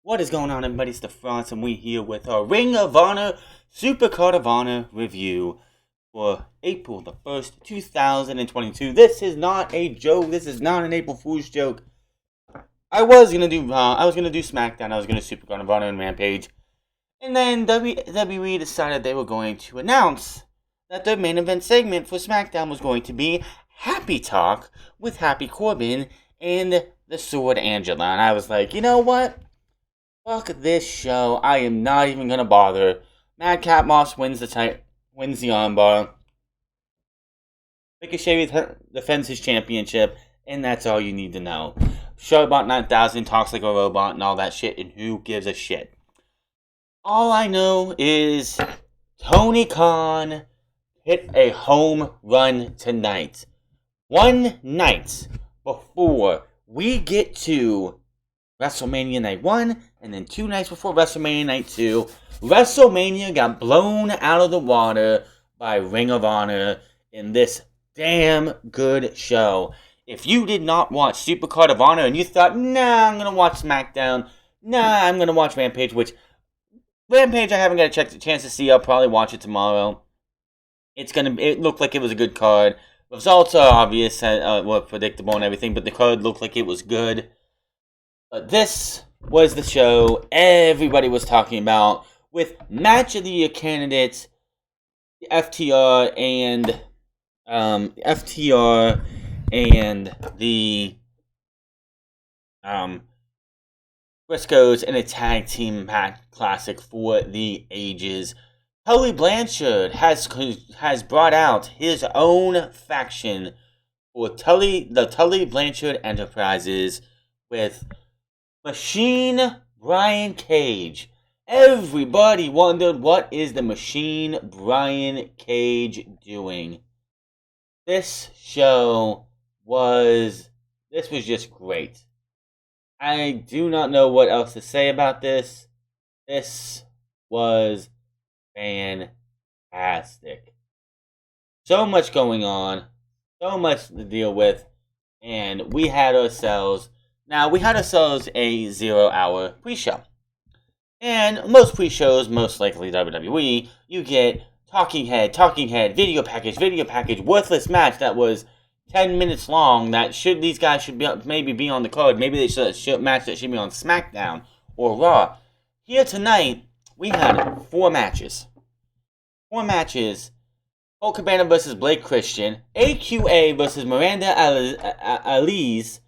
What is going on, everybody? It's the Frost, and we here with our Ring of Honor SuperCard of Honor review for April the 1st, 2022. This is not a joke. This is not an April Fool's joke. I was gonna do SmackDown. I was gonna SuperCard of Honor and Rampage, and then WWE decided they were going to announce that their main event segment for SmackDown was going to be Happy Talk with Happy Corbin and the Sword Angela. And I was like, you know what? Fuck this show. I am not even gonna bother. Madcap Moss wins the armbar. Ricochet defends his championship, and that's all you need to know. Showbot 9000 talks like a robot and all that shit, and who gives a shit? All I know is Tony Khan hit a home run tonight. One night before we get to WrestleMania Night 1, and then 2 nights before WrestleMania Night 2, WrestleMania got blown out of the water by Ring of Honor in this damn good show. If you did not watch SuperCard of Honor and you thought, nah, I'm going to watch SmackDown, nah, I'm going to watch Rampage, which Rampage I haven't got a chance to see. I'll probably watch it tomorrow. It looked like it was a good card. Results are obvious, were predictable and everything, but the card looked like it was good. But this was the show everybody was talking about, with match of the year candidates, FTR and the Briscoes in a tag team match classic for the ages. Tully Blanchard has brought out his own faction for the Tully Blanchard Enterprises with Machine Brian Cage. Everybody wondered, what is the Machine Brian Cage doing? This was just great. I do not know what else to say about this. This was fantastic. So much going on, so much to deal with, and we had ourselves a 0-hour pre-show. And most pre-shows, most likely WWE, you get talking head, video package, worthless match that was 10 minutes long. These guys should maybe be on the card. Maybe they should match that should be on SmackDown or Raw. Here tonight, we had 4 matches. 4 matches. Colt Cabana versus Blake Christian. AQA versus Miranda Alice.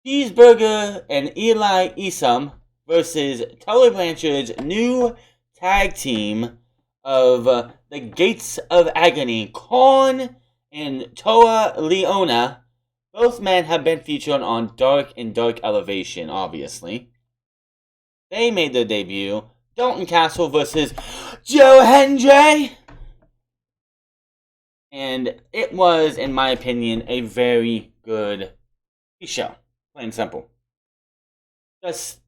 Cheeseburger and Eli Isom versus Tully Blanchard's new tag team of the Gates of Agony, Korn and Toa Leona. Both men have been featured on Dark and Dark Elevation, obviously. They made their debut. Dalton Castle versus Joe Hendry. And it was, in my opinion, a very good show. Plain and simple. Just,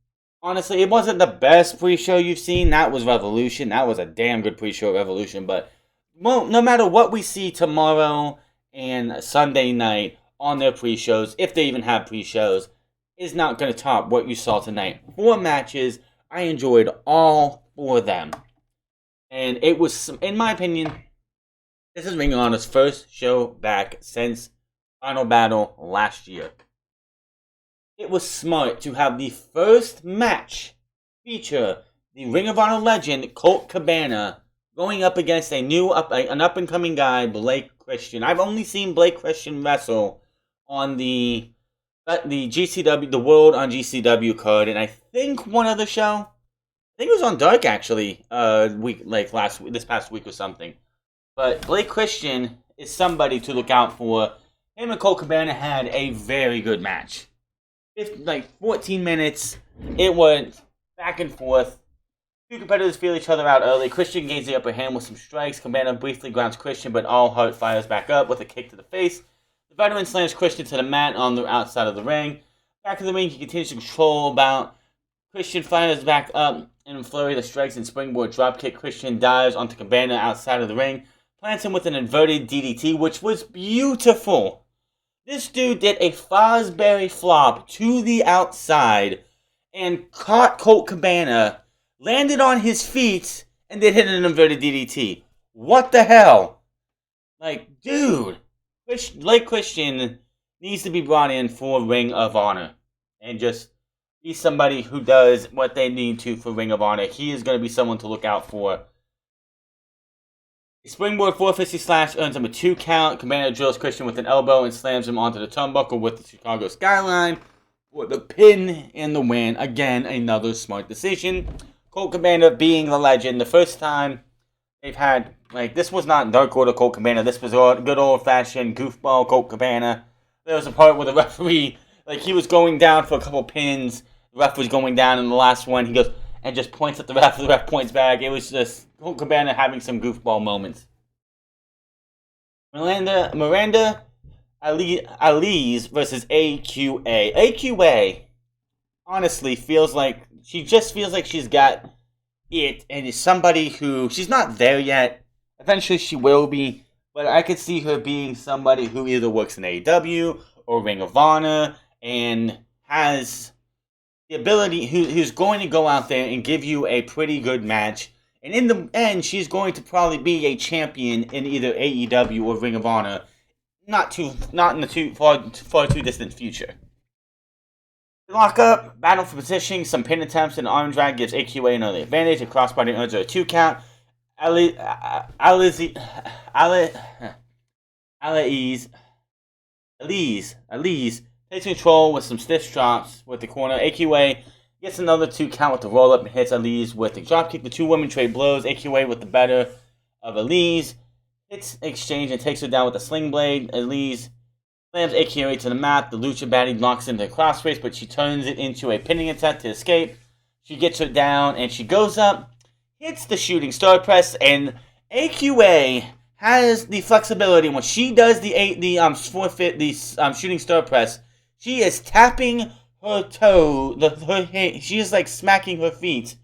honestly, it wasn't the best pre-show you've seen. That was Revolution. That was a damn good pre-show at Revolution. But no matter what we see tomorrow and Sunday night on their pre-shows, if they even have pre-shows, is not going to top what you saw tonight. 4 matches. I enjoyed all 4 of them. And it was, in my opinion, this is Ring of Honor's first show back since Final Battle last year. It was smart to have the first match feature the Ring of Honor legend Colt Cabana going up against an up-and-coming guy, Blake Christian. I've only seen Blake Christian wrestle on the GCW, the World on GCW card, and I think one other show. I think it was on Dark actually, this past week or something. But Blake Christian is somebody to look out for. Him and Colt Cabana had a very good match. 14 minutes. It went back and forth. 2 competitors feel each other out early. Christian gains the upper hand with some strikes. Cabana briefly grounds Christian, but all heart fires back up with a kick to the face. The veteran slams Christian to the mat on the outside of the ring. Back in the ring, he continues to control about. Christian fires back up in a flurry of strikes and springboard dropkick. Christian dives onto Cabana outside of the ring. Plants him with an inverted DDT, which was beautiful. This dude did a Fosbury flop to the outside and caught Colt Cabana, landed on his feet, and then hit an inverted DDT. What the hell? Like, dude, Blake Christian needs to be brought in for Ring of Honor and just be somebody who does what they need to for Ring of Honor. He is going to be someone to look out for. A springboard 450 slash earns him a 2 count. Cabana drills Christian with an elbow and slams him onto the turnbuckle with the Chicago skyline for the pin and the win. Again, another smart decision. Colt Cabana being the legend. The first time they've had, like, this was not Dark Order Colt Cabana. This was good old-fashioned goofball Colt Cabana. There was a part where the referee, like, he was going down for a couple pins. The ref was going down, and the last one, he goes and just points at the ref. The ref points back. It was just Colt Cabana having some goofball moments. Miranda Alice versus AQA. AQA honestly feels like she's got it and is somebody who she's not there yet. Eventually she will be, but I could see her being somebody who either works in AEW or Ring of Honor and has the ability who's going to go out there and give you a pretty good match. And in the end, she's going to probably be a champion in either AEW or Ring of Honor, not in the far too distant future. Lock up, battle for positioning, some pin attempts, and arm drag gives AQA another advantage. A crossbody earns her a 2 count. Alice takes control with some stiff drops with the corner. AQA gets another 2 count with the roll up and hits Alice with the dropkick. The two women trade blows. AQA with the better of Alice hits exchange and takes her down with a sling blade. Alice slams AQA to the mat. The Lucha baddie knocks into a crossface, but she turns it into a pinning attempt to escape. She gets her down and she goes up, hits the shooting star press, and AQA has the flexibility when she does the shooting star press. She is tapping her toe, she is like smacking her feet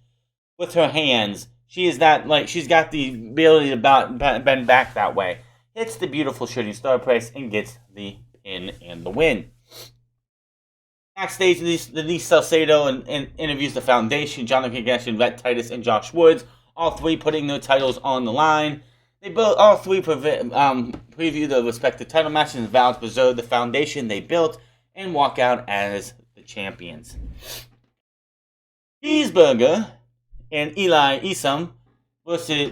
with her hands. She is that, like, she's got the ability to bend back that way. Hits the beautiful shooting star press and gets the pin and the win. Backstage, Denise Salcedo and interviews the Foundation, Jonathan Gresham, Rhett, Titus, and Josh Woods, all three putting their titles on the line. They all three preview the respective title matches and vow to preserve the foundation they built and walk out as the champions. Cheeseburger and Eli Isom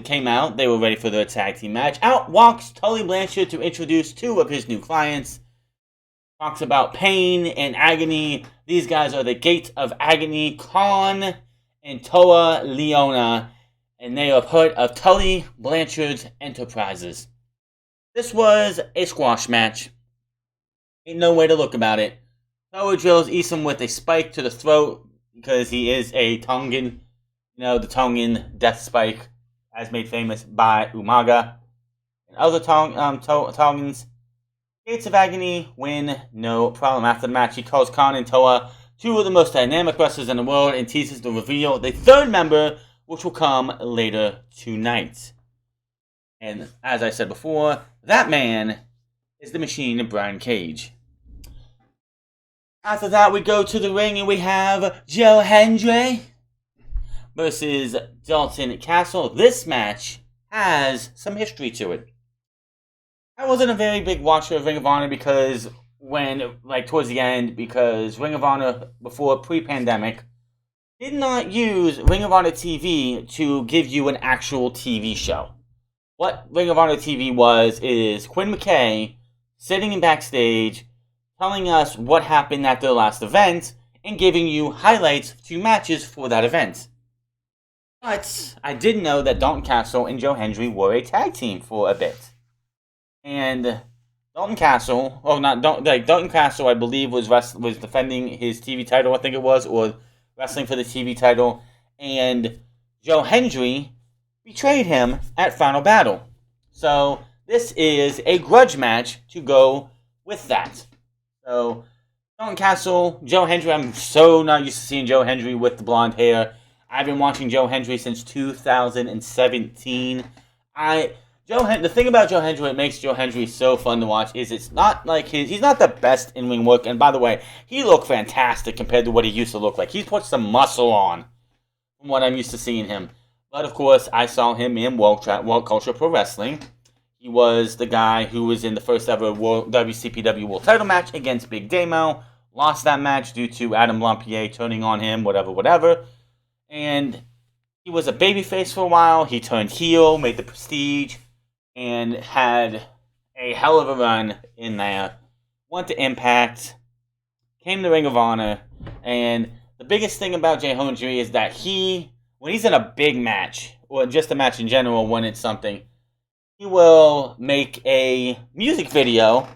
came out. They were ready for their tag team match. Out walks Tully Blanchard to introduce 2 of his new clients. Talks about pain and agony. These guys are the Gate of Agony, Khan and Toa Leona, and they are part of Tully Blanchard's Enterprises. This was a squash match. Ain't no way to look about it. Toa drills Isom with a spike to the throat because he is a Tongan. You know, the Tongan death spike, as made famous by Umaga and other Tongans. Gates of Agony win, no problem. After the match, he calls Khan and Toa 2 of the most dynamic wrestlers in the world and teases the reveal of the 3rd member, which will come later tonight. And as I said before, that man is the Machine, Brian Cage. After that, we go to the ring and we have Joe Hendry versus Dalton Castle. This match has some history to it. I wasn't a very big watcher of Ring of Honor because towards the end, because Ring of Honor before pre-pandemic did not use Ring of Honor TV to give you an actual TV show. What Ring of Honor TV is Quinn McKay sitting in backstage telling us what happened at their last event and giving you highlights to matches for that event. But I did know that Dalton Castle and Joe Hendry were a tag team for a bit. And Dalton Castle, Dalton Castle, I believe, was defending his TV title, I think it was, or wrestling for the TV title. And Joe Hendry betrayed him at Final Battle. So this is a grudge match to go with that. So Dalton Castle, Joe Hendry, I'm so not used to seeing Joe Hendry with the blonde hair. I've been watching Joe Hendry since 2017. Joe The thing about Joe Hendry, what makes Joe Hendry so fun to watch, is it's not like he's not the best in-ring work. And by the way, he looked fantastic compared to what he used to look like. He's put some muscle on from what I'm used to seeing him. But of course, I saw him in World Culture Pro Wrestling. He was the guy who was in the first ever WCPW World Title match against Big Damo. Lost that match due to Adam Lampier turning on him, whatever. And he was a babyface for a while. He turned heel, made the Prestige, and had a hell of a run in there. Went to Impact, came to Ring of Honor, and the biggest thing about Jay Hendry is that when he's in a big match, or just a match in general, when it's something, he will make a music video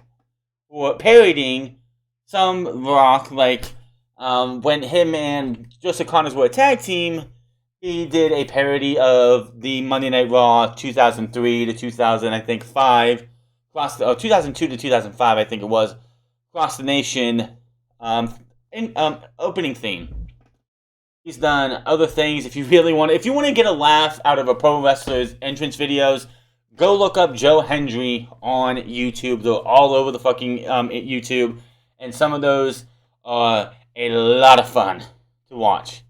for parodying some rock, like when him and Joseph Connors were a tag team, he did a parody of the Monday Night Raw 2003 to 2005, 2002 to 2005, I think it was, Cross the Nation opening theme. He's done other things. If you want to get a laugh out of a pro wrestler's entrance videos, go look up Joe Hendry on YouTube. They're all over the fucking YouTube. And some of those are a lot of fun to watch.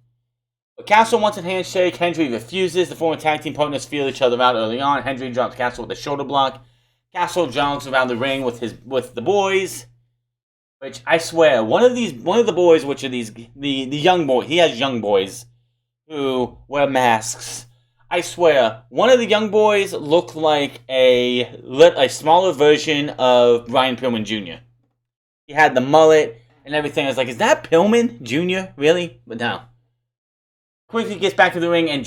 But Castle wants a handshake. Hendry refuses. The former tag team partners feel each other out early on. Hendry drops Castle with a shoulder block. Castle jogs around the ring with the boys. Which, I swear, one of the boys, which are the young boys, he has young boys who wear masks. I swear, one of the young boys looked like a smaller version of Brian Pillman Jr. He had the mullet and everything. I was like, is that Pillman Jr.? Really? But no. Quickly gets back to the ring and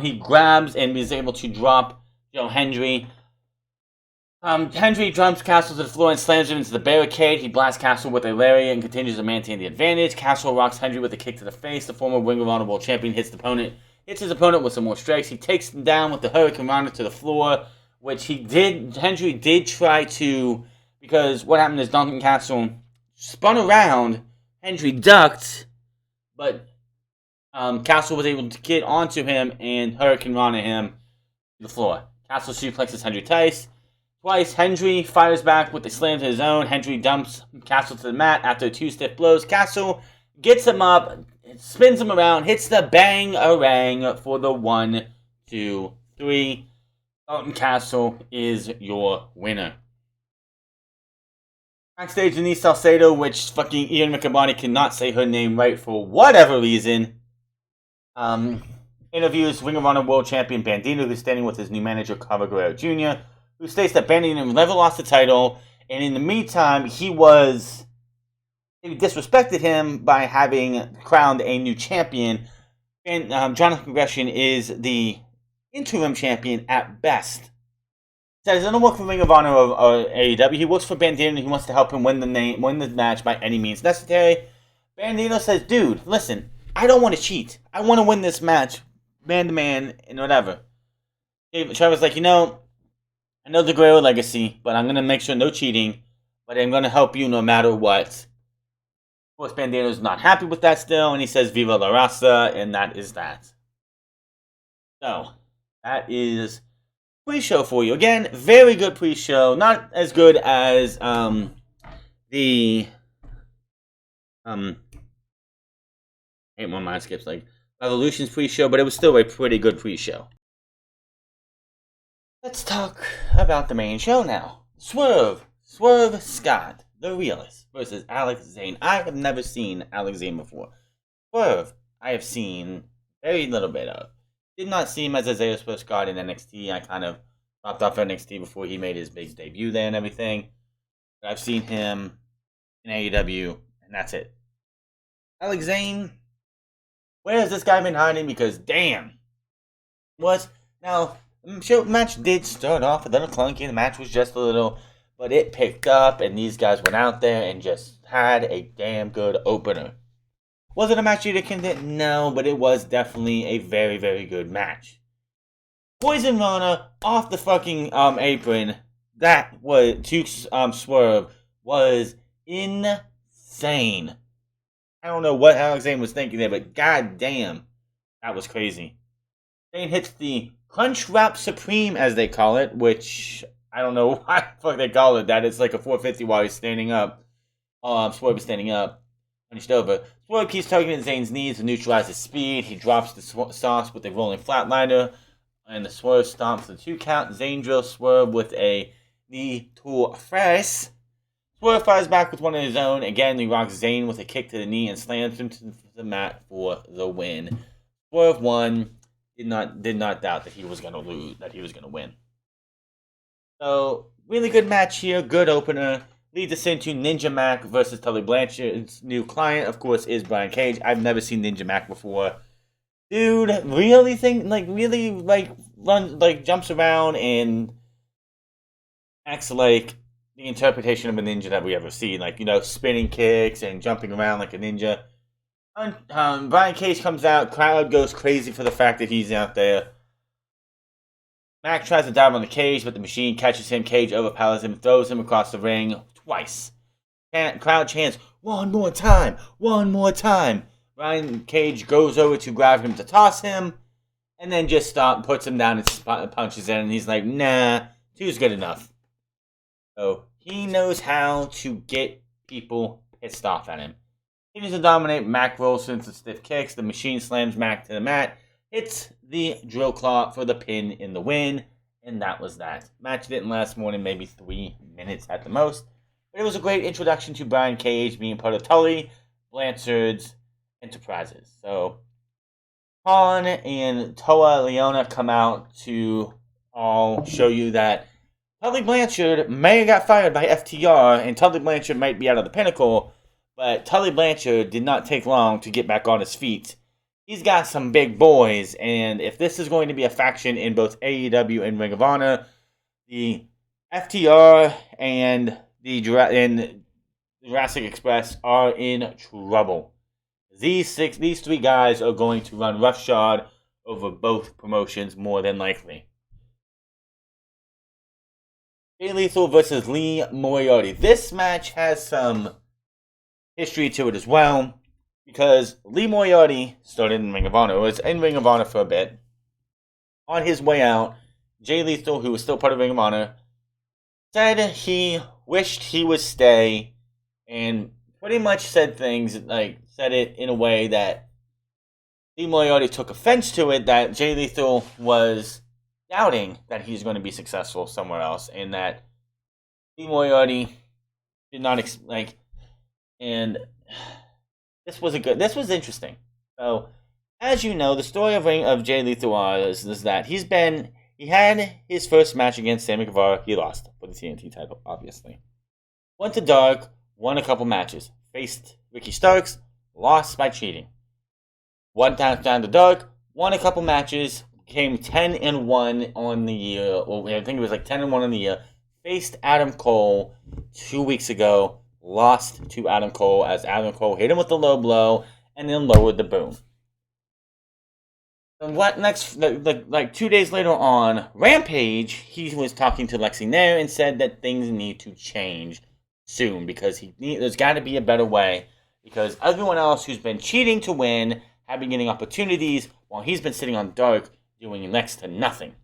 he grabs and is able to drop Joe Hendry. Hendry jumps Castle to the floor and slams him into the barricade. He blasts Castle with a lariat and continues to maintain the advantage. Castle rocks Hendry with a kick to the face. The former Ring of Honor World Champion hits his opponent with some more strikes. He takes him down with the Hurricane Rana to the floor, which Hendry did try to, because what happened is Dalton Castle spun around, Hendry ducked, but Castle was able to get onto him and Hurricane Rana him to the floor. Castle suplexes Hendry twice. Hendry fires back with a slam to his own. Hendry dumps Castle to the mat after 2 stiff blows. Castle gets him up, spins him around, hits the bang-a-rang for the 1, 2, 3. Dalton Castle is your winner. Backstage, Denise Salcedo, which fucking Ian Riccaboni cannot say her name right for whatever reason, interviews Ring of Honor World Champion Bandido, who's standing with his new manager, Carver Guerrero Jr., who states that Bandido never lost the title, and in the meantime, he disrespected him by having crowned a new champion. And Jonathan Gresham is the interim champion at best. He says he doesn't work for Ring of Honor or AEW. He works for Bandido and he wants to help him win the match by any means necessary. Bandido says, dude, listen, I don't want to cheat. I want to win this match, man to man, and whatever. Trevor's like, I know the Guerrero legacy, but I'm going to make sure no cheating, but I'm going to help you no matter what. Of course, Bandido's not happy with that still, and he says, Viva la Raza, and that is that. So, that is pre-show for you. Again, very good pre-show. Not as good as the I hate when mine skips like Revolution's pre-show, but it was still a pretty good pre-show. Let's talk about the main show now. Swerve Scott, the Realist, versus Zayne. I have never seen Zayne before. Swerve, I have seen very little bit of. Did not see him as Isaiah SuperCard in NXT. I kind of dropped off NXT before he made his big debut there and everything. But I've seen him in AEW, and that's it. Zayne, where has this guy been hiding? Because damn, now the match did start off a little clunky. The match was just a little, but it picked up, and these guys went out there and just had a damn good opener. Was it a match you could contend? No, but it was definitely a very, very good match. Poison Rana off the fucking apron. That was to Swerve was insane. I don't know what Zayne was thinking there, but goddamn, that was crazy. Zayne hits the Crunch Wrap Supreme, as they call it, which I don't know why the fuck they call it that. It's like a 450 while he's standing up. Swerve is standing up, punched over. Swerve keeps tugging at Zayne's knees to neutralize his speed. He drops the sauce with a rolling flatliner, and the Swerve stomps the 2 count. Zayne drills Swerve with a knee to face. Swerve fires back with one of his own. Again, he rocks Zayne with a kick to the knee and slams him to the mat for the win. Swerve won. Did not doubt that he was going to lose, that he was going to win. So, really good match here. Good opener. Leads us into Ninja Mac versus Tully Blanchard's new client, of course, is Brian Cage. I've never seen Ninja Mac before. Dude, really jumps around and acts like the interpretation of a ninja that we ever see. Like, spinning kicks and jumping around like a ninja. Brian Cage comes out, crowd goes crazy for the fact that he's out there. Mac tries to dive on the Cage, but the machine catches him. Cage overpowers him and throws him across the ring twice. Crowd chants, "One more time! One more time!" Brian Cage goes over to grab him to toss him, and then just puts him down and punches in, and he's like, nah, 2's good enough. So, he knows how to get people pissed off at him. Continues to dominate. Mac rolls into stiff kicks. The machine slams Mac to the mat. Hits the drill claw for the pin in the win. And that was that. Match didn't last more than maybe 3 minutes at the most. But it was a great introduction to Brian Cage being part of Tully Blanchard's Enterprises. So, Han and Toa Leona come out to all show you that Tully Blanchard may have got fired by FTR, and Tully Blanchard might be out of the Pinnacle, but Tully Blanchard did not take long to get back on his feet. He's got some big boys, and if this is going to be a faction in both AEW and Ring of Honor, the FTR and the Jurassic Express are in trouble. These 3 guys are going to run roughshod over both promotions more than likely. Jay Lethal versus Lee Moriarty. This match has some history to it as well, because Lee Moriarty started in Ring of Honor. Was in Ring of Honor for a bit. On his way out, Jay Lethal, who was still part of Ring of Honor, said he wished he would stay, and pretty much said it in a way that Lee Moriarty took offense to it, that Jay Lethal was doubting that he's going to be successful somewhere else, and that Lee Moriarty did not and this was interesting. So, as you know, the story of Jay Lethal is that he had his first match against Sammy Guevara. He lost for the TNT title, obviously. Went to Dark, won a couple matches, faced Ricky Starks, lost by cheating. Went down to Dark, won a couple matches, came 10-1 on the year, or I think it was 10-1 on the year. Faced Adam Cole 2 weeks ago, lost to Adam Cole as Adam Cole hit him with the low blow and then lowered the boom. And what next? 2 days later on Rampage, he was talking to Lexi Nair and said that things need to change soon because there's got to be a better way, because everyone else who's been cheating to win have been getting opportunities while he's been sitting on Dark doing next to nothing.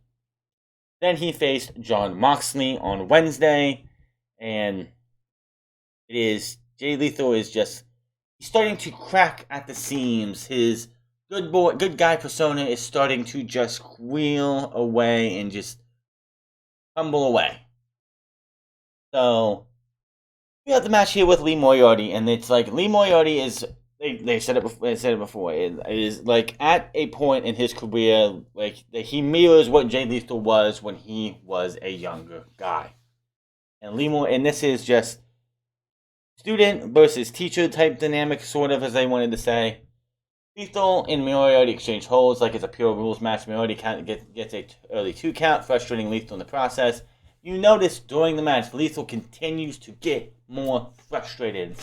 Then he faced Jon Moxley on Wednesday, and Jay Lethal is just starting to crack at the seams. His good guy persona is starting to just squeal away and just tumble away. So, we have the match here with Lee Moriarty, and it's like Lee Moriarty is, they said it before, it is at a point in his career, that he mirrors what Jay Lethal was when he was a younger guy. And this is just student versus teacher type dynamic, sort of, as they wanted to say. Lethal and Moriarty exchange holds like it's a pure rules match. Moriarty gets a early 2 count, frustrating Lethal in the process. You notice during the match, Lethal continues to get more frustrated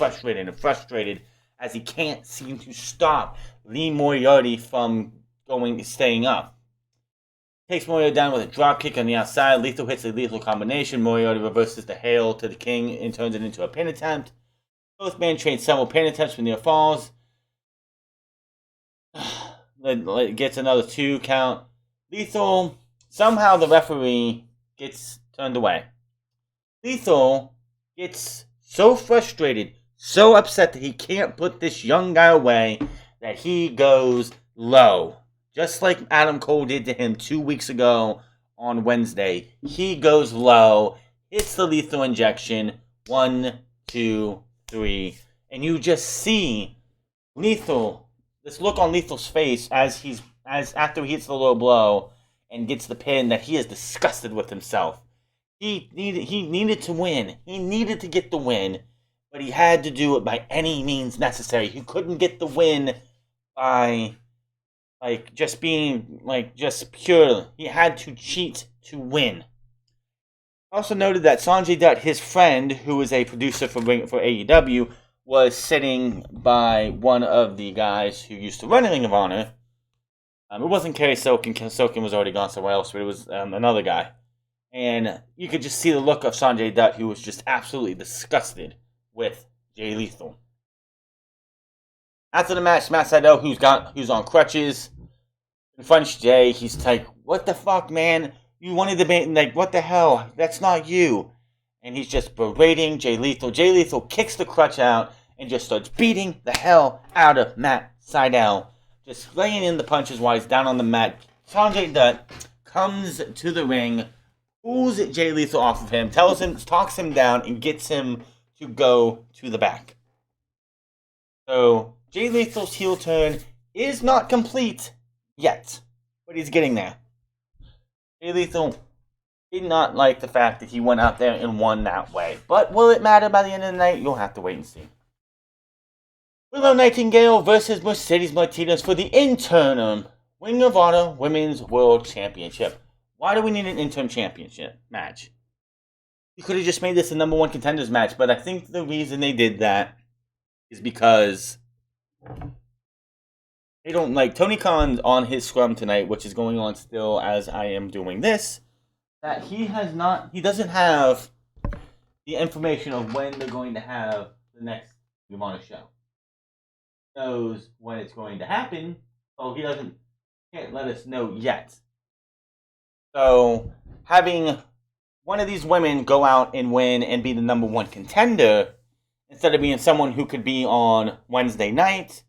as he can't seem to stop Lee Moriarty from staying up. Takes Moriarty down with a dropkick on the outside. Lethal hits a lethal combination. Moriarty reverses the Hail to the King and turns it into a pin attempt. Both men trade several pin attempts from near falls. Gets another 2 count. Lethal Somehow the referee gets turned away. Lethal gets so frustrated, so upset that he can't put this young guy away that he goes low. Just like Adam Cole did to him 2 weeks ago on Wednesday. He goes low, hits the lethal injection. 1, 2, 3. And you just see Lethal, this look on Lethal's face as after he hits the low blow and gets the pin, that he is disgusted with himself. He needed to win. He needed to get the win, but he had to do it by any means necessary. He couldn't get the win by just being just pure. He had to cheat to win. Also noted that Sanjay Dutt, his friend, who is a producer for AEW, was sitting by one of the guys who used to run Ring of Honor. It wasn't Kerry Silkin. Silkin was already gone somewhere else, but it was another guy. And you could just see the look of Sanjay Dutt, who was just absolutely disgusted with Jay Lethal. After the match, Matt Sydal, who's on crutches, confronts Jay. He's like, "What the fuck, man? You wanted to be what the hell? That's not you." And he's just berating Jay Lethal. Jay Lethal kicks the crutch out and just starts beating the hell out of Matt Sydal, just laying in the punches while he's down on the mat. Sanjay Dutt comes to the ring, pulls Jay Lethal off of him, talks him down, and gets him to go to the back. So Jay Lethal's heel turn is not complete yet, but he's getting there. Jay Lethal did not like the fact that he went out there and won that way. But will it matter by the end of the night? You'll have to wait and see. Willow Nightingale versus Mercedes Martinez for the interim Ring of Honor Women's World Championship. Why do we need an interim championship match? You could have just made this a number one contenders match, but I think the reason they did that is because they don't like Tony Khan on his scrum tonight, which is going on still as I am doing this. That he doesn't have the information of when they're going to have the next Ring of Honor show. He knows when it's going to happen, so he can't let us know yet. So having one of these women go out and win and be the number one contender, instead of being someone who could be on Wednesday night,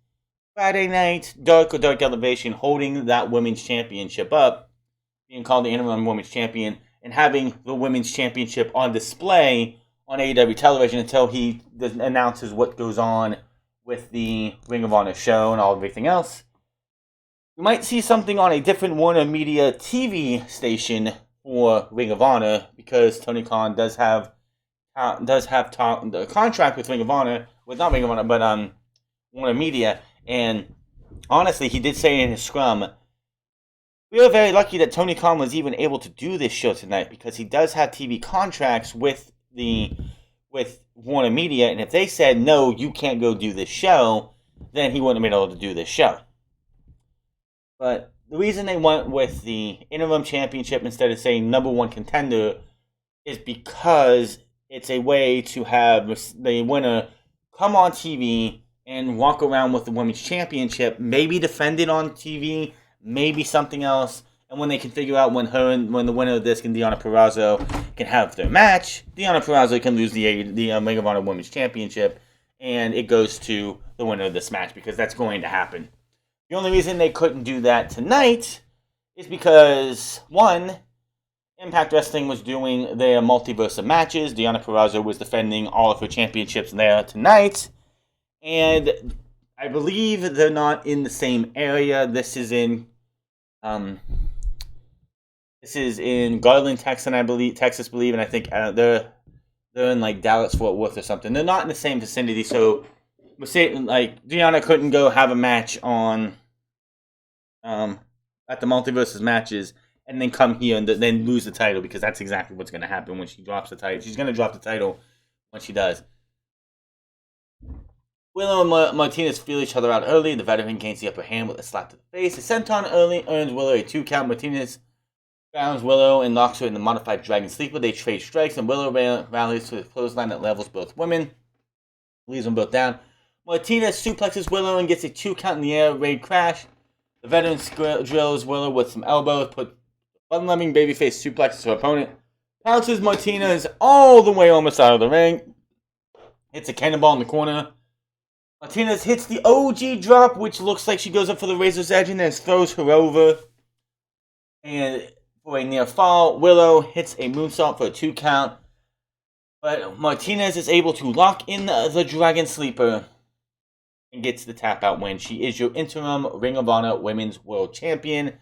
Friday night, Dark Elevation, holding that women's championship up, being called the interim women's champion, and having the women's championship on display on AEW television until he announces what goes on with the Ring of Honor show and everything else. You might see something on a different Warner Media TV station for Ring of Honor, because Tony Khan does have the contract with Ring of Honor, with not Ring of Honor, but Warner Media. And honestly, he did say in his scrum, we are very lucky that Tony Khan was even able to do this show tonight, because he does have TV contracts with Warner Media, and if they said, no, you can't go do this show, then he wouldn't have been able to do this show. But the reason they went with the interim championship instead of saying number one contender is because it's a way to have the winner come on TV and walk around with the women's championship, maybe defend it on TV, maybe something else. And when they can figure out when the winner of this and Deonna Purrazzo can have their match, Deonna Purrazzo can lose the Ring of Honor Women's Championship, and it goes to the winner of this match, because that's going to happen. The only reason they couldn't do that tonight is because, one, Impact Wrestling was doing their multiverse of matches. Deonna Purrazzo was defending all of her championships there tonight. And I believe they're not in the same area. This is in Garland, Texas, and I believe, and I think they're in like Dallas, Fort Worth, or something. They're not in the same vicinity, so Deonna couldn't go have a match on at the multiverses matches and then come here and then lose the title, because that's exactly what's going to happen when she drops the title. She's going to drop the title when she does. Willow and Martinez feel each other out early. The veteran gains the upper hand with a slap to the face. A senton early earns Willow a 2 count. Martinez grounds Willow and locks her in the modified Dragon Sleeper. They trade strikes, and Willow rallies to the clothesline that levels both women, leaves them both down. Martinez suplexes Willow and gets a 2 count in the air. Raid crash. The veteran drills Willow with some elbows, put the fun-loving babyface suplexes her opponent. Pounces Martinez all the way almost out of the ring. Hits a cannonball in the corner. Martinez hits the OG drop, which looks like she goes up for the Razor's Edge and then throws her over. And for a near fall, Willow hits a moonsault for a 2 count. But Martinez is able to lock in the Dragon Sleeper and gets the tap out win. She is your interim Ring of Honor Women's World Champion.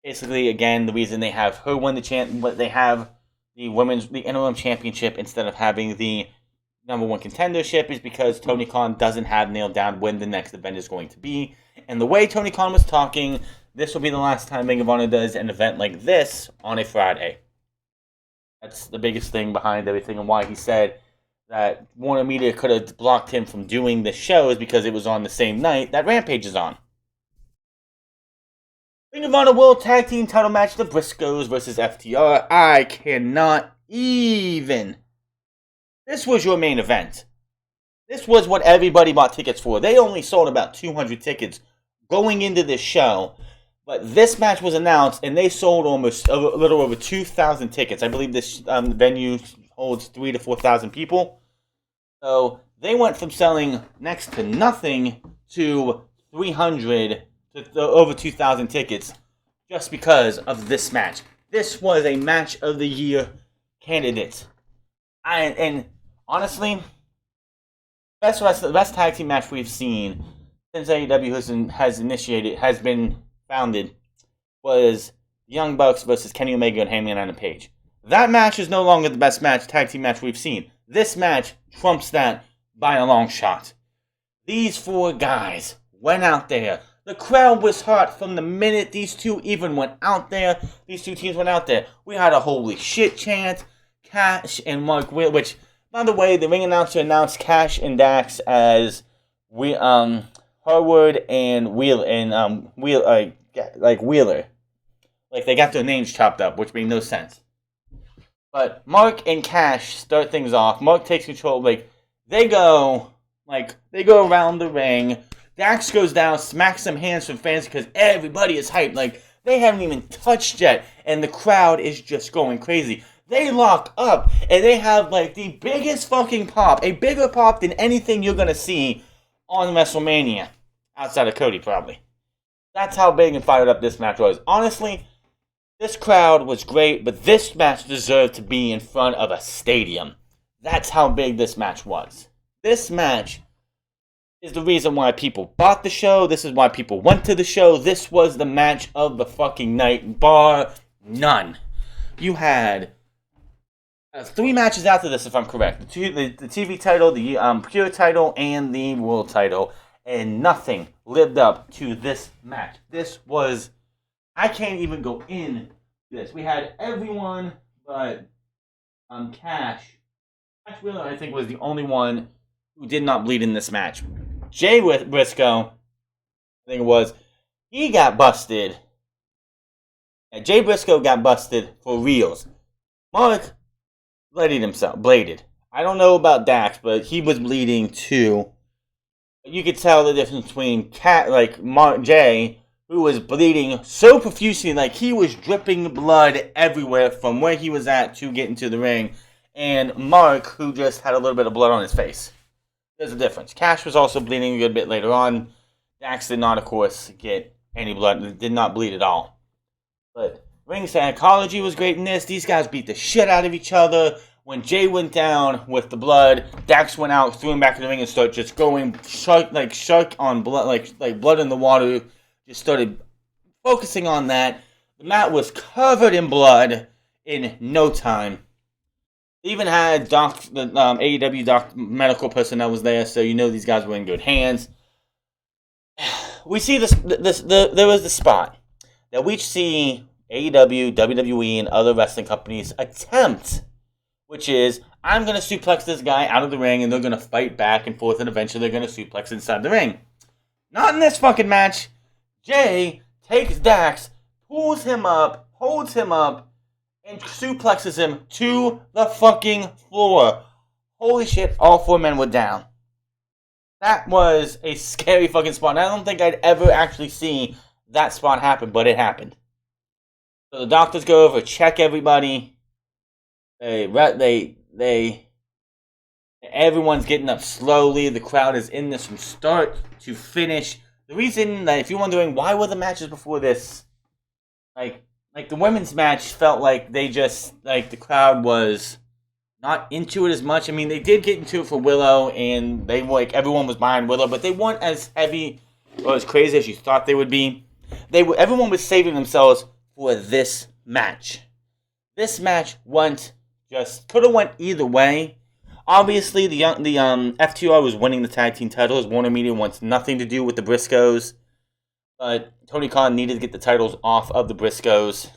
Basically, again, the reason they have her win they have the interim championship instead of having the number 1 contendership is because Tony Khan doesn't have nailed down when the next event is going to be. And the way Tony Khan was talking, this will be the last time Ring of Honor does an event like this on a Friday. That's the biggest thing behind everything and why he said that Warner Media could have blocked him from doing this show is because it was on the same night that Rampage is on. Ring of Honor World Tag Team title match, the Briscoes versus FTR. I cannot even. This was your main event. This was what everybody bought tickets for. They only sold about 200 tickets going into this show. But this match was announced, and they sold almost a little over 2,000 tickets. I believe this venue holds 3,000 to 4,000 people. So they went from selling next to nothing to 300 to over 2,000 tickets just because of this match. This was a match of the year candidate. And honestly, the best tag team match we've seen since AEW has been founded was Young Bucks versus Kenny Omega and Hangman Adam Page. That match is no longer the best tag team match we've seen. This match trumps that by a long shot. These 4 guys went out there. The crowd was hot from the minute these two even went out there. These 2 teams went out there. We had a holy shit chant. Cash and Mark Wheeler, which, by the way, the ring announcer announced Cash and Dax as Harwood and Wheeler. Like they got their names chopped up, which made no sense. But Mark and Cash start things off. Mark takes control. They go around the ring. Dax goes down, smacks some hands from fans because everybody is hyped. They haven't even touched yet, and the crowd is just going crazy. They lock up, and they have the biggest fucking pop, a bigger pop than anything you're gonna see on WrestleMania, outside of Cody probably. That's how big and fired up this match was. Honestly, this crowd was great, but this match deserved to be in front of a stadium. That's how big this match was. This match is the reason why people bought the show. This is why people went to the show. This was the match of the fucking night, bar none. You had 3 matches after this, if I'm correct. The TV title, the Pure title, and the World title. And nothing lived up to this match. This was... I can't even go in this. We had everyone but Cash. Cash Wheeler, I think, was the only one who did not bleed in this match. Jay Briscoe, I think it was, he got busted. Jay Briscoe got busted for reals. Mark bladed. I don't know about Dax, but he was bleeding too. You could tell the difference between Jay, who was bleeding so profusely, he was dripping blood everywhere from where he was at to get into the ring, and Mark, who just had a little bit of blood on his face. There's a difference. Cash was also bleeding a good bit later on. Dax did not, of course, get any blood, did not bleed at all. But ring psychology was great in this. These guys beat the shit out of each other. When Jay went down with the blood, Dax went out, threw him back in the ring, and started just going shark on blood, like blood in the water. Just started focusing on that. The mat was covered in blood in no time. They even had the AEW medical personnel was there, so you know these guys were in good hands. We see there was the spot that we see AEW, WWE, and other wrestling companies attempt, which is, I'm going to suplex this guy out of the ring, and they're going to fight back and forth, and eventually they're going to suplex inside the ring. Not in this fucking match. Jay takes Dax, pulls him up, holds him up, and suplexes him to the fucking floor. Holy shit, all 4 men were down. That was a scary fucking spot. I don't think I'd ever actually see that spot happen, but it happened. So the doctors go over, check everybody. Everyone's getting up slowly. The crowd is in this from start to finish. The reason that, if you're wondering, why were the matches before this, like the women's match felt like they just, like, the crowd was not into it as much. I mean, they did get into it for Willow, and they were, like, everyone was behind Willow, but they weren't as heavy or as crazy as you thought they would be. Everyone was saving themselves for this match. This match could have went either way. Obviously, the FTR was winning the tag team titles. Warner Media wants nothing to do with the Briscoes, but Tony Khan needed to get the titles off of the Briscoes,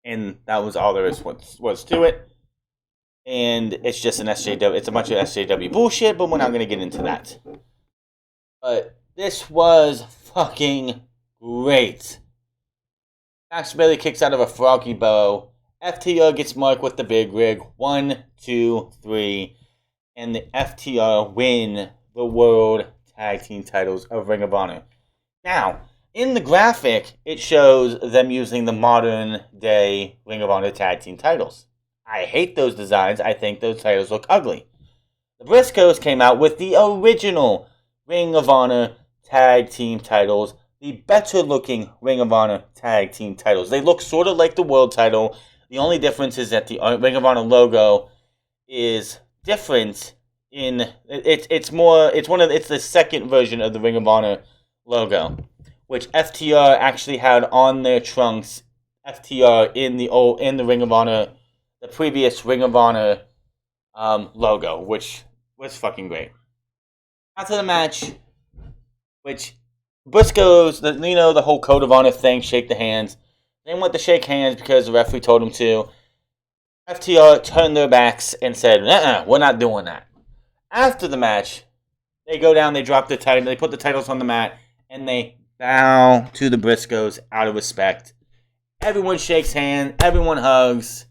and that was all there was to it. And it's just an SJW. It's a bunch of SJW bullshit, but we're not going to get into that. But this was fucking great. Max Bailey kicks out of a froggy bow. FTR gets marked with the big rig. 1, 2, 3. And the FTR win the World Tag Team titles of Ring of Honor. Now, in the graphic, it shows them using the modern day Ring of Honor Tag Team titles. I hate those designs. I think those titles look ugly. The Briscoes came out with the original Ring of Honor Tag Team titles. The better looking Ring of Honor Tag Team titles. They look sort of like the world title. The only difference is that the Ring of Honor logo is different. It's the second version of the Ring of Honor logo, which FTR actually had on their trunks. FTR in the Ring of Honor, the previous Ring of Honor logo, which was fucking great. After the match, which Briscoes, the whole Code of Honor thing, shake the hands. They went to shake hands because the referee told them to. FTR turned their backs and said, we're not doing that. After the match, they go down, they drop the title, they put the titles on the mat, and they bow to the Briscoes out of respect. Everyone shakes hands, everyone hugs.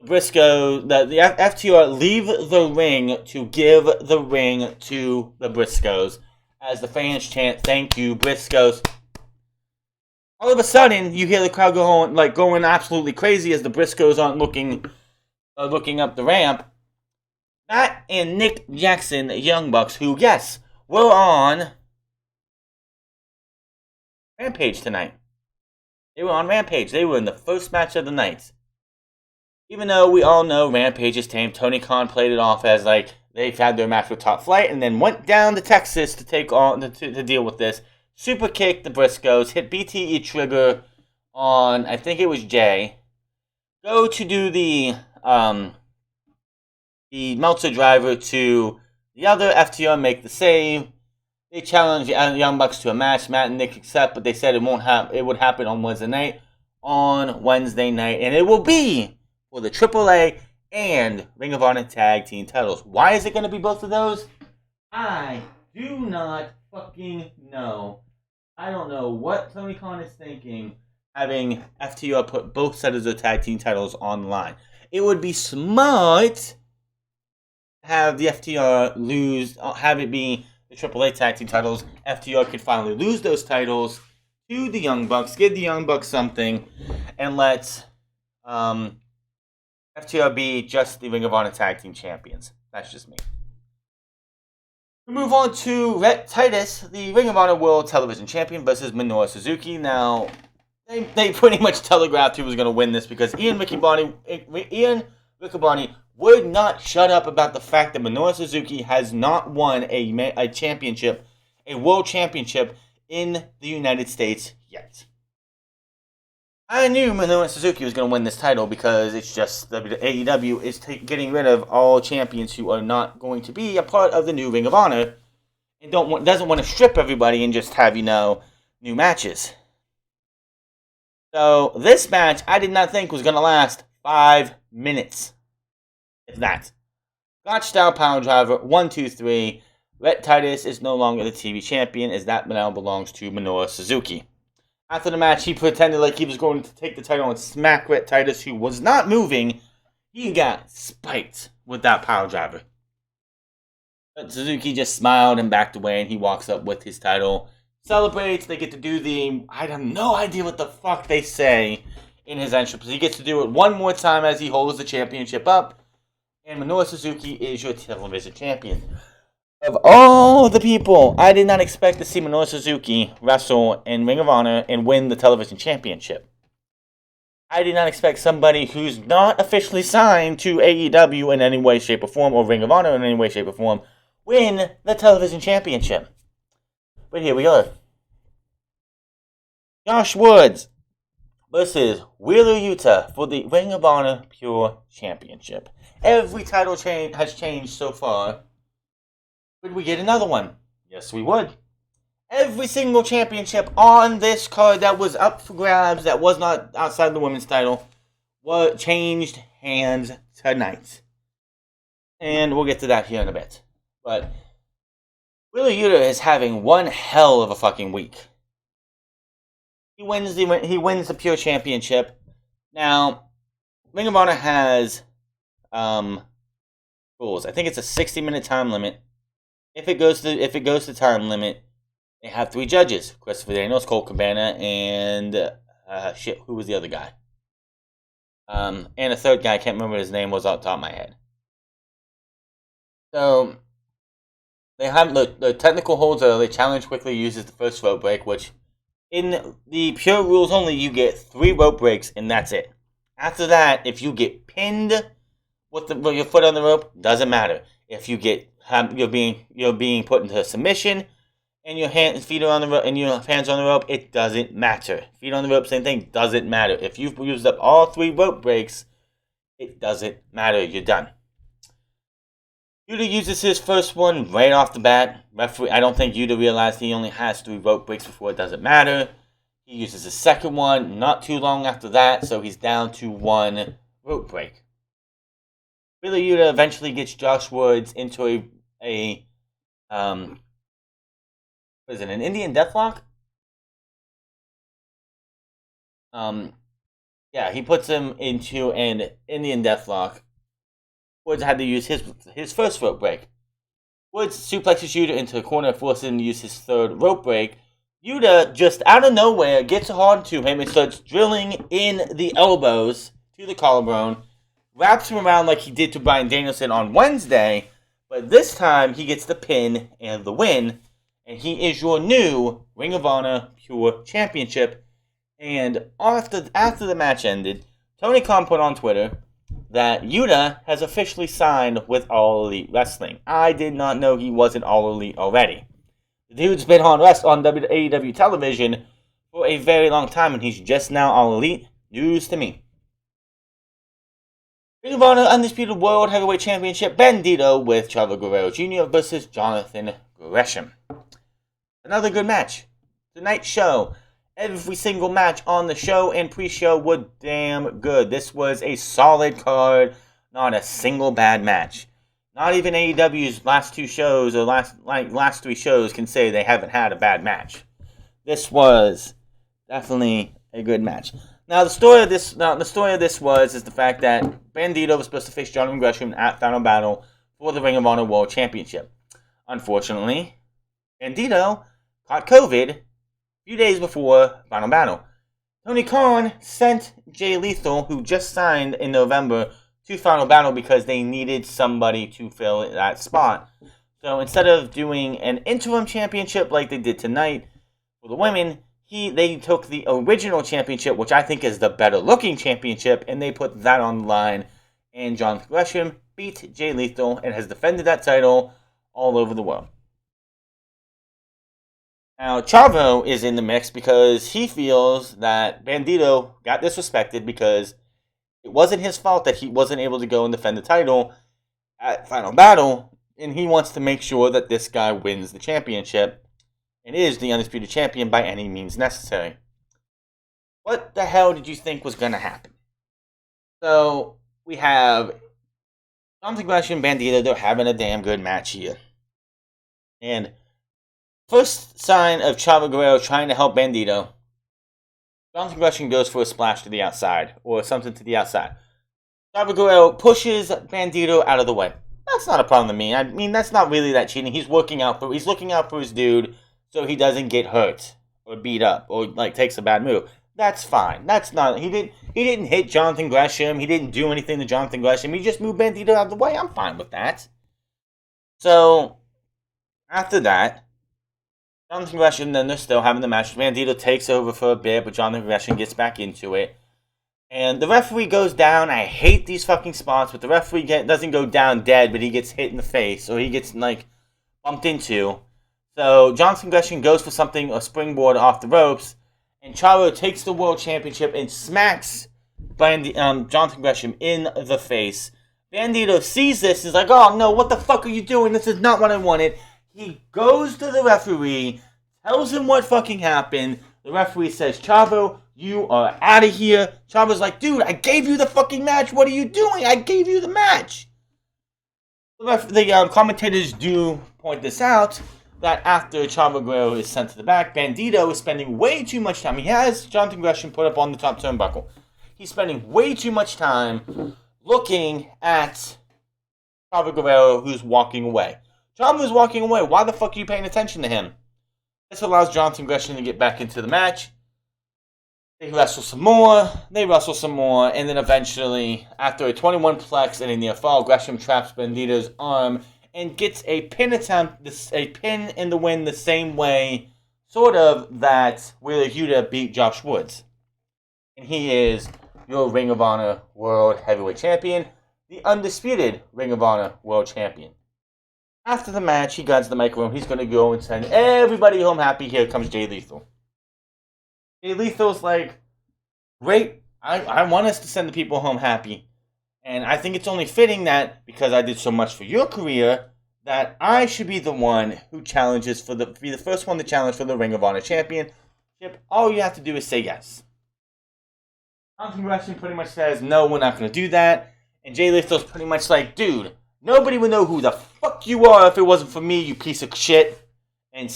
The FTR leave the ring to give the ring to the Briscoes as the fans chant, "Thank you, Briscoes." All of a sudden, you hear the crowd going absolutely crazy as the Briscoes aren't looking up the ramp. Matt and Nick Jackson, Young Bucks, who, yes, were on Rampage tonight. They were on Rampage. They were in the first match of the night. Even though we all know Rampage is tame, Tony Khan played it off as like they've had their match with Top Flight and then went down to Texas to deal with this. Super kick the Briscoes, hit BTE trigger on, I think it was Jay. Go to do the Meltzer driver to the other. FTR make the save. They challenge the Young Bucks to a match. Matt and Nick accept, but they said it would happen on Wednesday night. And it will be for the AAA and Ring of Honor Tag Team titles. Why is it going to be both of those? I do not fucking know. I don't know what Tony Khan is thinking, having FTR put both sets of the tag team titles online. It would be smart to have the FTR have it be the AAA tag team titles. FTR could finally lose those titles to the Young Bucks, give the Young Bucks something, and let FTR be just the Ring of Honor Tag Team Champions. That's just me. We move on to Rhett Titus, the Ring of Honor World Television Champion, versus Minoru Suzuki. Now, they pretty much telegraphed who was going to win this because Ian Riccaboni would not shut up about the fact that Minoru Suzuki has not won a championship, a world championship in the United States yet. I knew Minoru Suzuki was going to win this title because it's just AEW is getting rid of all champions who are not going to be a part of the new Ring of Honor and doesn't want to strip everybody and just have, new matches. So this match I did not think was going to last 5 minutes. If that. Gotch style power driver, 1, 2, 3. Rhett Titus is no longer the TV champion as that now belongs to Minoru Suzuki. After the match, he pretended like he was going to take the title and smack Rhett Titus, who was not moving. He got spiked with that power driver. But Suzuki just smiled and backed away, and he walks up with his title. Celebrates, they get to do I have no idea what the fuck they say. in his entrance. He gets to do it one more time as he holds the championship up. And Minoru Suzuki is your television champion. Of all the people, I did not expect to see Minoru Suzuki wrestle in Ring of Honor and win the television championship. I did not expect somebody who's not officially signed to AEW in any way, shape, or form, or Ring of Honor in any way, shape, or form, win the television championship. But here we are. Josh Woods versus Wheeler Yuta for the Ring of Honor Pure Championship. Every title has changed so far. Would we get another one? Yes, we would. Every single championship on this card that was up for grabs, that was not outside the women's title, changed hands tonight. And we'll get to that here in a bit. But Wheeler Yuta is having one hell of a fucking week. He wins the Pure Championship. Now, Ring of Honor has rules. I think it's a 60-minute time limit. If it goes to time limit, they have 3 judges: Christopher Daniels, Colt Cabana, and who was the other guy? And a third guy, I can't remember what his name was off the top of my head. So they have the technical holds early. Challenge quickly uses the first rope break, which in the pure rules only, you get 3 rope breaks and that's it. After that, if you get pinned with your foot on the rope, doesn't matter. If you get you're being put into a submission and your feet are on the rope and your hands on the rope, it doesn't matter. Feet on the rope, same thing, doesn't matter. If you've used up all 3 rope breaks, it doesn't matter. You're done. Yuta uses his first one right off the bat. Referee, I don't think Yuta realized he only has 3 rope breaks before it doesn't matter. He uses his second one not too long after that, so he's down to 1 rope break. Wheeler Yuta eventually gets Josh Woods into an Indian Deathlock? Yeah, he puts him into an Indian Deathlock. Woods had to use his first rope break. Woods suplexes Yuta into the corner, forcing him to use his 3rd rope break. Yuta, just out of nowhere, gets hard to him and starts drilling in the elbows to the collarbone. Wraps him around like he did to Bryan Danielson on Wednesday, but this time he gets the pin and the win, and he is your new Ring of Honor Pure Championship. And after the match ended, Tony Khan put on Twitter that Yuta has officially signed with All Elite Wrestling. I did not know he wasn't All Elite already. The dude's been on AEW television for a very long time, and he's just now All Elite. News to me. Ring of Honor Undisputed World Heavyweight Championship, Bandido with Chavo Guerrero Jr. versus Jonathan Gresham. Another good match. Tonight's show. Every single match on the show and pre-show were damn good. This was a solid card, not a single bad match. Not even AEW's last 2 shows or last 3 shows can say they haven't had a bad match. This was definitely a good match. Now the story of this is the fact that Bandido was supposed to face Jonathan Gresham at Final Battle for the Ring of Honor World Championship. Unfortunately, Bandido caught COVID a few days before Final Battle. Tony Khan sent Jay Lethal, who just signed in November, to Final Battle because they needed somebody to fill that spot. So instead of doing an interim championship like they did tonight for the women, they took the original championship, which I think is the better looking championship, and they put that on the line. And Jonathan Gresham beat Jay Lethal and has defended that title all over the world. Now, Chavo is in the mix because he feels that Bandido got disrespected because it wasn't his fault that he wasn't able to go and defend the title at Final Battle, and he wants to make sure that this guy wins the championship and is the undisputed champion by any means necessary. What the hell did you think was going to happen? So, we have Jonathan Gresham and Bandido. They're having a damn good match here. And first sign of Chavo Guerrero trying to help Bandido, Jonathan Gresham goes for a splash to the outside, or something to the outside. Chavo Guerrero pushes Bandido out of the way. That's not a problem to me. I mean, that's not really that cheating. He's looking out for his dude so he doesn't get hurt or beat up or takes a bad move. That's fine. That's not... He didn't hit Jonathan Gresham. He didn't do anything to Jonathan Gresham. He just moved Bandido out of the way. I'm fine with that. So, after that, Jonathan Gresham, then they're still having the match. Bandido takes over for a bit, but Jonathan Gresham gets back into it. And the referee goes down. I hate these fucking spots, but the referee doesn't go down dead, but he gets hit in the face, or he gets, like, bumped into. So, Jonathan Gresham goes for something, a springboard off the ropes, and Chavo takes the World Championship and smacks Jonathan Gresham in the face. Bandido sees this, is like, oh no, what the fuck are you doing? This is not what I wanted. He goes to the referee, tells him what fucking happened. The referee says, Chavo, you are out of here. Chavo's like, dude, I gave you the fucking match. What are you doing? I gave you the match. The commentators do point this out, that after Chavo Guerrero is sent to the back, Bandido is spending way too much time. He has Jonathan Gresham put up on the top turnbuckle. He's spending way too much time looking at Chavo Guerrero, who's walking away. Chavo's walking away. Why the fuck are you paying attention to him? This allows Jonathan Gresham to get back into the match. They wrestle some more. And then eventually, after a 21 plex and a near fall, Gresham traps Bandido's arm and gets a pin attempt, a pin in the win the same way, sort of, that where Yuta beat Josh Woods. And he is your Ring of Honor World Heavyweight Champion, the undisputed Ring of Honor World Champion. After the match, he grabs the microphone. He's going to go and send everybody home happy. Here comes Jay Lethal. Jay Lethal's like, great, I want us to send the people home happy. And I think it's only fitting that, because I did so much for your career, that I should be the one who challenges be the first one to challenge for the Ring of Honor Championship. All you have to do is say yes. Jonathan Gresham pretty much says, no, we're not going to do that. And Jay Lethal's pretty much like, dude, nobody would know who the fuck you are if it wasn't for me, you piece of shit. And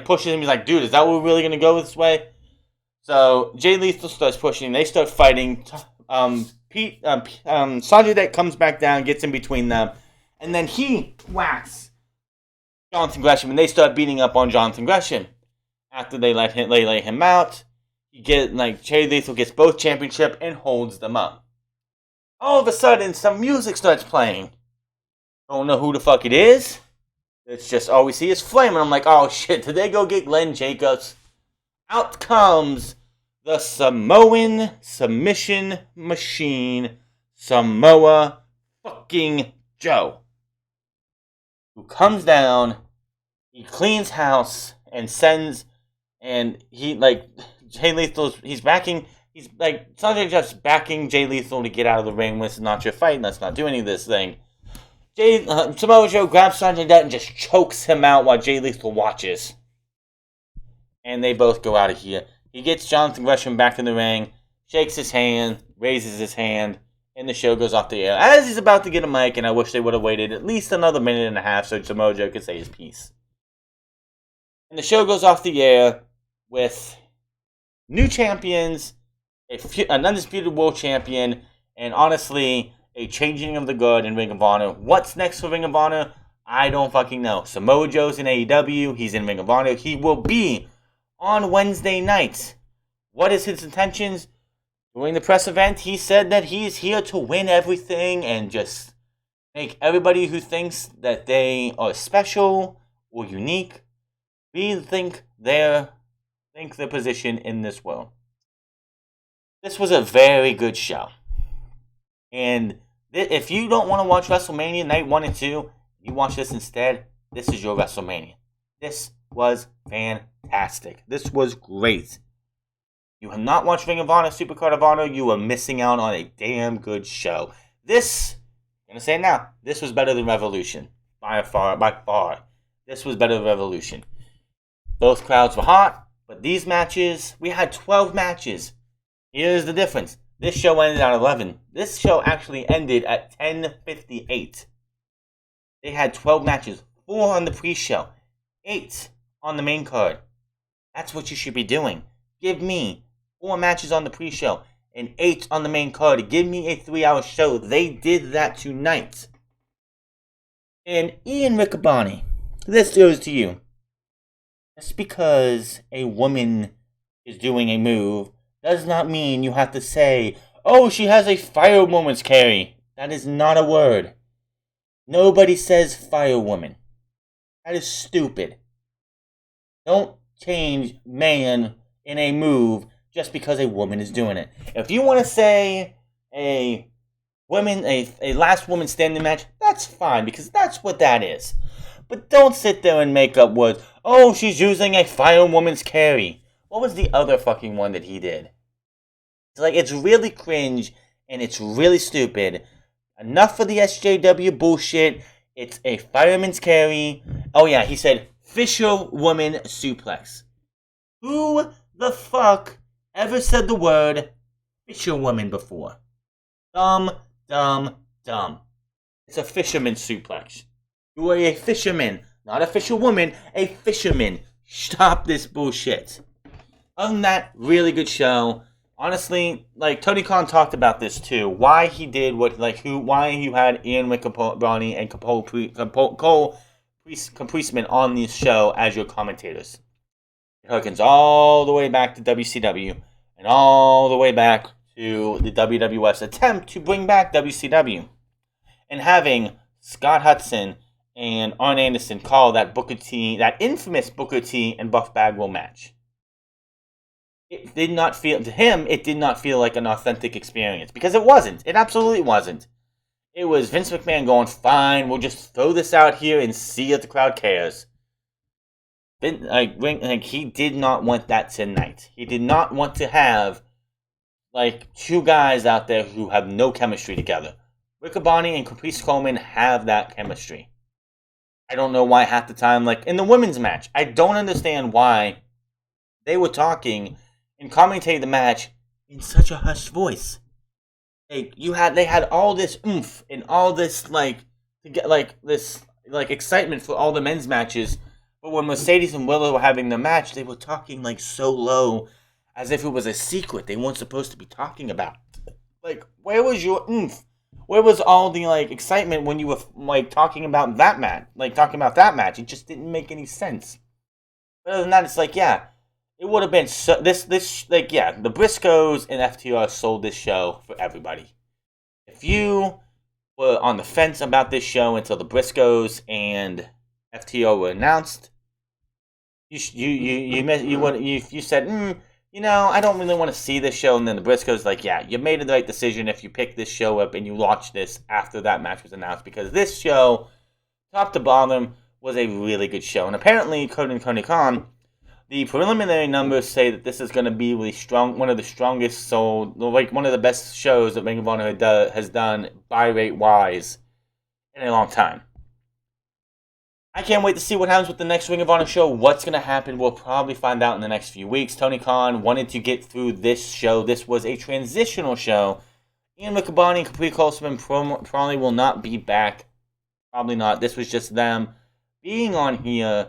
pushes him. He's like, dude, is that what we're really going to go this way? So Jay Lethal starts pushing. They start fighting. Sanjay Dutt comes back down, gets in between them. And then he whacks Jonathan Gresham. And they start beating up on Jonathan Gresham. After they lay him out, Jay Lethal gets both championship and holds them up. All of a sudden, some music starts playing. Don't know who the fuck it is. It's just all we see is flame. And I'm like, oh shit, did they go get Glenn Jacobs? Out comes the Samoan submission machine, Samoa fucking Joe. Who comes down, he cleans house, and sends, and Jay Lethal's, Sanjay Dutt's backing Jay Lethal to get out of the ring. This is not your fight, let's not do any of this thing. Samoa Joe grabs Sanjay Dutt and just chokes him out while Jay Lethal watches. And they both go out of here. He gets Jonathan Gresham back in the ring, shakes his hand, raises his hand, and the show goes off the air. As he's about to get a mic, and I wish they would have waited at least another minute and a half so Samoa Joe could say his piece. And the show goes off the air with new champions, an undisputed world champion, and honestly, a changing of the guard in Ring of Honor. What's next for Ring of Honor? I don't fucking know. Samoa Joe's in AEW. He's in Ring of Honor. He will be on Wednesday night. What is his intentions? During the press event, he said that he's here to win everything and just make everybody who thinks that they are special or unique rethink their position in this world. This was a very good show. And if you don't want to watch WrestleMania Night 1 and 2, you watch this instead, this is your WrestleMania. This was fantastic. This was great. You have not watched Ring of Honor, SuperCard of Honor, you are missing out on a damn good show. This, I'm going to say it now, this was better than Revolution. By far. This was better than Revolution. Both crowds were hot, but these matches, we had 12 matches. Here's the difference. This show ended at 11. This show actually ended at 10:58. They had 12 matches. 4 on the pre-show. 8 on the main card. That's what you should be doing. Give me 4 matches on the pre-show and 8 on the main card. Give me a 3-hour show. They did that tonight. And Ian Riccaboni, this goes to you. Just because a woman is doing a move does not mean you have to say, oh, she has a firewoman's carry. That is not a word. Nobody says firewoman. That is stupid. Don't change man in a move just because a woman is doing it. If you want to say a last woman standing match, that's fine, because that's what that is. But don't sit there and make up words. Oh, she's using a firewoman's carry. What was the other fucking one that he did? It's really cringe, and it's really stupid. Enough of the SJW bullshit. It's a fireman's carry. Oh yeah, he said fisherwoman suplex. Who the fuck ever said the word fisherwoman before? Dumb. It's a fisherman suplex. You are a fisherman, not a fisherwoman, a fisherman. Stop this bullshit. Other than that, really good show. Honestly, Tony Khan talked about this too. Why he did why you had Ian Riccaboni and Cole Priestman on this show as your commentators. It harkens all the way back to WCW and all the way back to the WWF's attempt to bring back WCW. And having Scott Hudson and Arn Anderson call that infamous Booker T and Buff Bagwell match. It did not feel like an authentic experience, because it wasn't. It absolutely wasn't. It was Vince McMahon going, fine, we'll just throw this out here and see if the crowd cares. He did not want that tonight. He did not want to have two guys out there who have no chemistry together. Riccaboni and Caprice Coleman have that chemistry. I don't know why half the time, in the women's match, I don't understand why they were talking and commentating the match in such a hushed voice. They had all this oomph and all this excitement for all the men's matches, but when Mercedes and Willow were having the match, they were talking so low, as if it was a secret they weren't supposed to be talking about. Where was your oomph? Where was all the excitement when you were talking about that match? It just didn't make any sense. But other than that, it's yeah. It would have been the Briscoes and FTR sold this show for everybody. If you were on the fence about this show until the Briscoes and FTR were announced, you said, I don't really want to see this show, and then the Briscoes you made the right decision if you picked this show up and you watched this after that match was announced, because this show, top to bottom, was a really good show. And apparently, according to Tony Khan, the preliminary numbers say that this is going to be really strong, one of the strongest sold, one of the best shows that Ring of Honor has done buy rate wise in a long time. I can't wait to see what happens with the next Ring of Honor show. What's going to happen, we'll probably find out in the next few weeks. Tony Khan wanted to get through this show. This was a transitional show. Ian Riccaboni and Capri Coleman probably will not be back. Probably not. This was just them being on here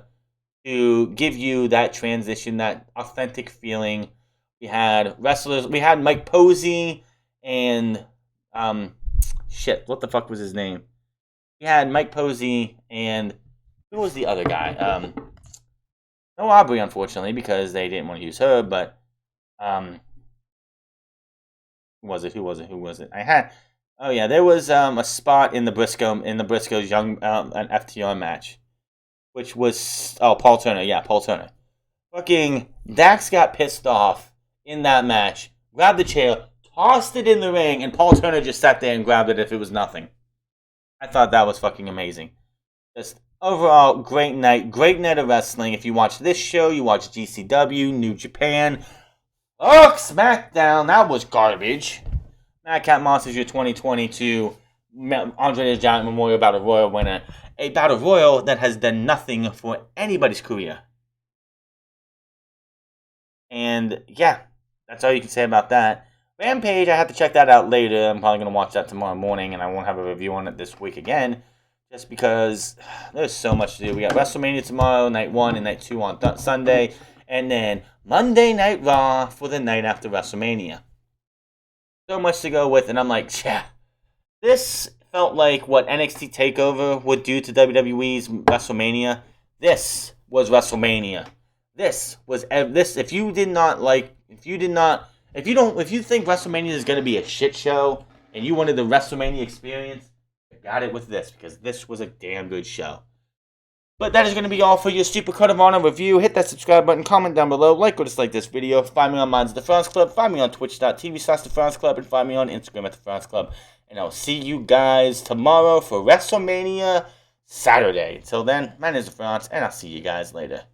to give you that transition, that authentic feeling. We had wrestlers. We had Mike Posey and what the fuck was his name? We had Mike Posey and who was the other guy? No Aubrey, unfortunately, because they didn't want to use her. But who was it? There was a spot in the Briscoes young an FTR match, which was Paul Turner. Yeah, Paul Turner. Fucking Dax got pissed off in that match, grabbed the chair, tossed it in the ring, and Paul Turner just sat there and grabbed it if it was nothing. I thought that was fucking amazing. Just overall, great night of wrestling. If you watch this show, you watch GCW, New Japan, SmackDown, that was garbage. Madcap Moss is your 2022 Andre the Giant Memorial Battle Royal winner. A Battle Royal that has done nothing for anybody's career. And yeah, that's all you can say about that. Rampage, I have to check that out later. I'm probably going to watch that tomorrow morning, and I won't have a review on it this week again, just because there's so much to do. We got WrestleMania tomorrow, night 1 and night 2 on Sunday, and then Monday Night Raw for the night after WrestleMania. So much to go with, and I'm this felt like what NXT TakeOver would do to WWE's WrestleMania. This was WrestleMania. If If you think WrestleMania is going to be a shit show and you wanted the WrestleMania experience, you got it with this, because this was a damn good show. But that is going to be all for your SuperCard of Honor review. Hit that subscribe button, comment down below, like or dislike this video. Find me on Minds of the France Club, find me on twitch.tv/The France Club, and find me on Instagram at The France Club. And I'll see you guys tomorrow for WrestleMania Saturday. Until then, my name is The France, and I'll see you guys later.